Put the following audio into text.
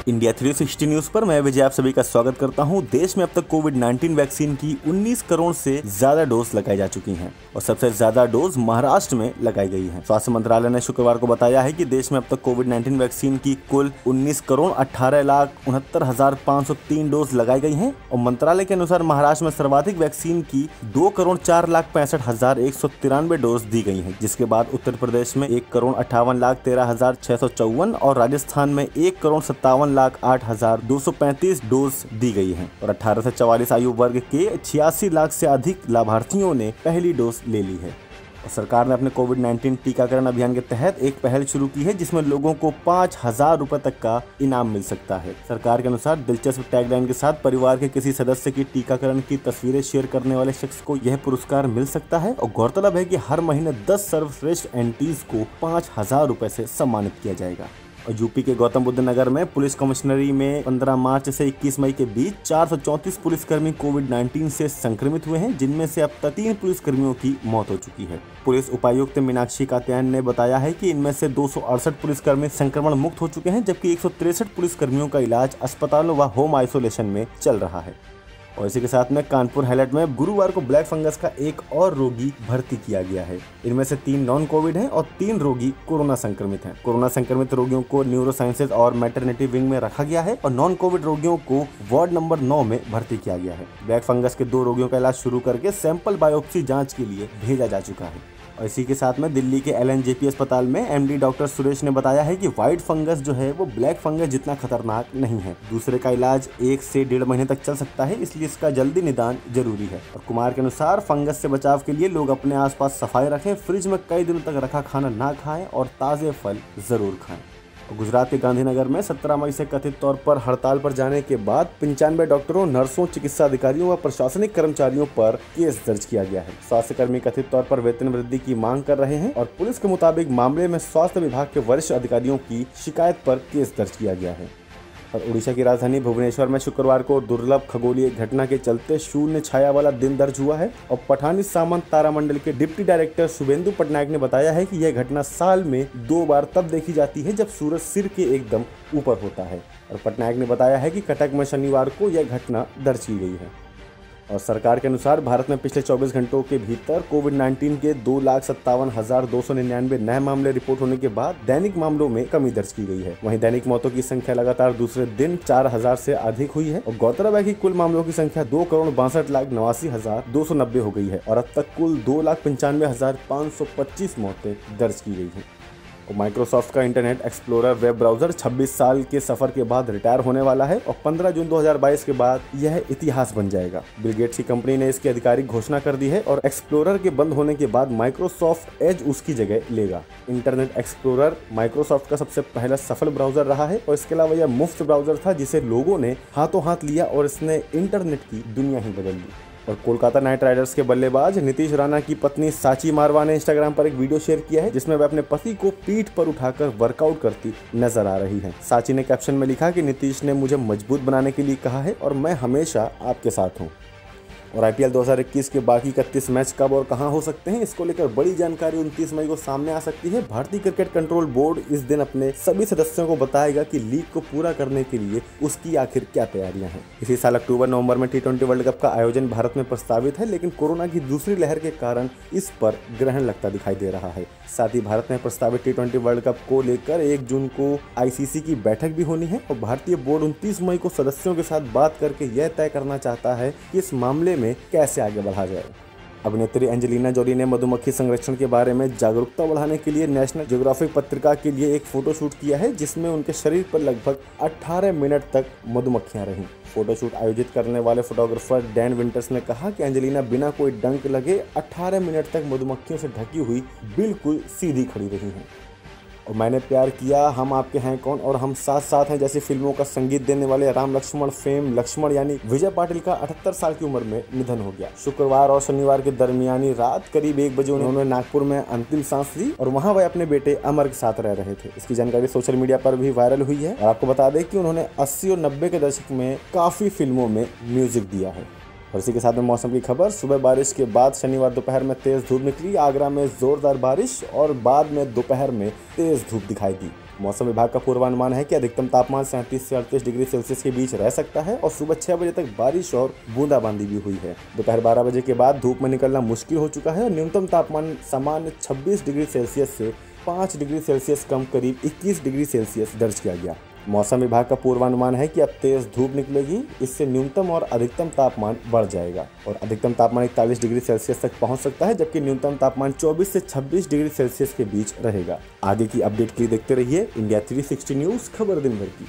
India 360 news पर मैं विजय आप सभी का स्वागत करता हूं। देश में अब तक कोविड-19 वैक्सीन की 19 करोड़ से ज्यादा डोज लगाई जा चुकी हैं और सबसे ज्यादा डोज महाराष्ट्र में लगाई गई है। स्वास्थ्य मंत्रालय ने शुक्रवार को बताया है कि देश में अब तक कोविड-19 वैक्सीन की कुल 19 करोड़ 18,69,503 डोज लगाई गई हैं और मंत्रालय के अनुसार महाराष्ट्र में सर्वाधिक वैक्सीन की 2 करोड़ 4,65,193 डोज दी गई है, जिसके बाद उत्तर प्रदेश में 1 करोड़ 58,13,654 और राजस्थान में 1 करोड़ 57,08,235 डोज दी गई है और 18 से 44 आयु वर्ग के 86 लाख से अधिक लाभार्थियों ने पहली डोज ले ली है। और सरकार ने अपने कोविड-19 टीकाकरण अभियान के तहत एक पहल शुरू की है जिसमें लोगों को 5,000 रुपए तक का इनाम मिल सकता है। सरकार के अनुसार दिलचस्प टैगलाइन के साथ परिवार के किसी सदस्य की टीकाकरण की तस्वीरें शेयर करने वाले शख्स को यह पुरस्कार मिल सकता है और गौरतलब है कि हर महीने 10 सर्वश्रेष्ठ एंटीज को 5,000 रुपए से सम्मानित किया जाएगा। और यूपी के गौतम बुद्ध नगर में पुलिस कमिश्नरी में 15 मार्च से 21 मई के बीच 434 पुलिसकर्मी कोविड-19 से संक्रमित हुए हैं, जिनमें से अब तक 3 पुलिसकर्मियों की मौत हो चुकी है। पुलिस उपायुक्त मीनाक्षी कात्यायन ने बताया है कि इनमें से 268 पुलिसकर्मी संक्रमण मुक्त हो चुके हैं, जबकि 163 पुलिसकर्मियों का इलाज अस्पतालों व होम आइसोलेशन में चल रहा है। और इसी के साथ में कानपुर हाईलाइट में गुरुवार को ब्लैक फंगस का एक और रोगी भर्ती किया गया है। इनमें से 3 नॉन कोविड हैं और 3 रोगी कोरोना संक्रमित हैं। कोरोना संक्रमित रोगियों को न्यूरो साइंसेज और मैटरनिटी विंग में रखा गया है और नॉन कोविड रोगियों को वार्ड नंबर 9 में भर्ती किया गया है। ब्लैक फंगस के 2 रोगियों का इलाज शुरू करके सैंपल बायोप्सी जाँच के लिए भेजा जा चुका है। और इसी के साथ में दिल्ली के LNJP अस्पताल में MD डॉक्टर सुरेश ने बताया है कि व्हाइट फंगस जो है वो ब्लैक फंगस जितना खतरनाक नहीं है। दूसरे का इलाज 1 से 1.5 महीने तक चल सकता है, इसलिए इसका जल्दी निदान जरूरी है। और कुमार के अनुसार फंगस से बचाव के लिए लोग अपने आसपास सफाई रखें, फ्रिज में कई दिनों तक रखा खाना ना खाएं और ताज़े फल जरूर खाएं। गुजरात के गांधीनगर में 17 मई से कथित तौर पर हड़ताल पर जाने के बाद 95 डॉक्टरों, नर्सों, चिकित्सा अधिकारियों व प्रशासनिक कर्मचारियों पर केस दर्ज किया गया है। स्वास्थ्य कर्मी कथित तौर पर वेतन वृद्धि की मांग कर रहे हैं और पुलिस के मुताबिक मामले में स्वास्थ्य विभाग के वरिष्ठ अधिकारियों की शिकायत पर केस दर्ज किया गया है। और उड़ीसा की राजधानी भुवनेश्वर में शुक्रवार को दुर्लभ खगोलीय घटना के चलते शून्य छाया वाला दिन दर्ज हुआ है और पठानी सामंत तारामंडल के डिप्टी डायरेक्टर शुभेंदु पटनायक ने बताया है कि यह घटना साल में 2 बार तब देखी जाती है जब सूरज सिर के एकदम ऊपर होता है। और पटनायक ने बताया है कि कटक में शनिवार को यह घटना दर्ज की गई है। और सरकार के अनुसार भारत में पिछले 24 घंटों के भीतर कोविड-19 के 2,57,299 नए मामले रिपोर्ट होने के बाद दैनिक मामलों में कमी दर्ज की गई है। वहीं दैनिक मौतों की संख्या लगातार दूसरे दिन 4,000 से अधिक हुई है और गौरतलब है कि कुल मामलों की संख्या 2,62,89,290 हो गई है और अब तक कुल 2,95,525 मौतें दर्ज की गई हैं। माइक्रोसॉफ्ट का इंटरनेट एक्सप्लोरर वेब ब्राउजर 26 साल के सफर के बाद रिटायर होने वाला है और 15 जून 2022 के बाद यह इतिहास बन जाएगा। बिल गेट्स की कंपनी ने इसकी आधिकारिक घोषणा कर दी है और एक्सप्लोरर के बंद होने के बाद माइक्रोसॉफ्ट एज उसकी जगह लेगा। इंटरनेट एक्सप्लोरर माइक्रोसॉफ्ट का सबसे पहला सफल ब्राउजर रहा है और इसके अलावा यह मुफ्त ब्राउजर था जिसे लोगों ने हाथों हाथ लिया और इसने इंटरनेट की दुनिया ही बदल दी। और कोलकाता नाइट राइडर्स के बल्लेबाज नीतीश राणा की पत्नी साची मारवा ने इंस्टाग्राम पर एक वीडियो शेयर किया है जिसमें वह अपने पति को पीठ पर उठाकर वर्कआउट करती नजर आ रही हैं। साची ने कैप्शन में लिखा कि नीतीश ने मुझे मजबूत बनाने के लिए कहा है और मैं हमेशा आपके साथ हूँ। और IPL 2021 के बाकी 31 मैच कब और कहां हो सकते हैं, इसको लेकर बड़ी जानकारी 29 मई को सामने आ सकती है। भारतीय क्रिकेट कंट्रोल बोर्ड इस दिन अपने सभी सदस्यों को बताएगा कि लीग को पूरा करने के लिए उसकी आखिर क्या तैयारियां हैं। इसी साल अक्टूबर-नवंबर में T20 वर्ल्ड कप का आयोजन भारत में प्रस्तावित है, लेकिन कोरोना की दूसरी लहर के कारण इस पर ग्रहण लगता दिखाई दे रहा है। साथ ही भारत में प्रस्तावित T20 वर्ल्ड कप को लेकर 1 जून को ICC की बैठक भी होनी है और भारतीय बोर्ड 29 मई को सदस्यों के साथ बात करके यह तय करना चाहता है कि इस मामले में कैसे आगे बढ़ा जाए। अभिनेत्री एंजेलिना जोली ने मधुमक्खी संरक्षण के बारे में जागरूकता बढ़ाने के लिए नेशनल ज्योग्राफिक पत्रिका के लिए एक फोटोशूट किया है जिसमें उनके शरीर पर लगभग 18 मिनट तक मधुमक्खियां रहीं। फोटोशूट आयोजित करने वाले फोटोग्राफर डैन विंटर्स ने कहा कि एंजेलिना बिना कोई डंक लगे 18 मिनट तक मधुमक्खियों से ढकी हुई बिल्कुल सीधी खड़ी रही हैं। और मैंने प्यार किया, हम आपके हैं कौन और हम साथ साथ हैं जैसी फिल्मों का संगीत देने वाले राम लक्ष्मण फेम लक्ष्मण यानी विजय पाटिल का 78 साल की उम्र में निधन हो गया। शुक्रवार और शनिवार के दरमियानी रात करीब 1 बजे उन्होंने नागपुर में अंतिम सांस ली और वहां वह अपने बेटे अमर के साथ रह रहे थे। इसकी जानकारी सोशल मीडिया पर भी वायरल हुई है और आपको बता दें कि उन्होंने 80 और 90 के दशक में काफी फिल्मों में म्यूजिक दिया है। और इसी के साथ में मौसम की खबर। सुबह बारिश के बाद शनिवार दोपहर में तेज धूप निकली। आगरा में जोरदार बारिश और बाद में दोपहर में तेज धूप दिखाई दी। मौसम विभाग का पूर्वानुमान है कि अधिकतम तापमान 37 से 38 डिग्री सेल्सियस के बीच रह सकता है और सुबह 6 बजे तक बारिश और बूंदाबांदी भी हुई है। दोपहर 12 बजे के बाद धूप में निकलना मुश्किल हो चुका है और न्यूनतम तापमान सामान्य 26 डिग्री सेल्सियस से 5 डिग्री सेल्सियस कम करीब 21 डिग्री सेल्सियस दर्ज किया गया। मौसम विभाग का पूर्वानुमान है कि अब तेज धूप निकलेगी, इससे न्यूनतम और अधिकतम तापमान बढ़ जाएगा और अधिकतम तापमान 41 डिग्री सेल्सियस तक पहुंच सकता है, जबकि न्यूनतम तापमान 24 से 26 डिग्री सेल्सियस के बीच रहेगा। आगे की अपडेट के लिए देखते रहिए इंडिया 360 न्यूज़, खबर दिन भर की।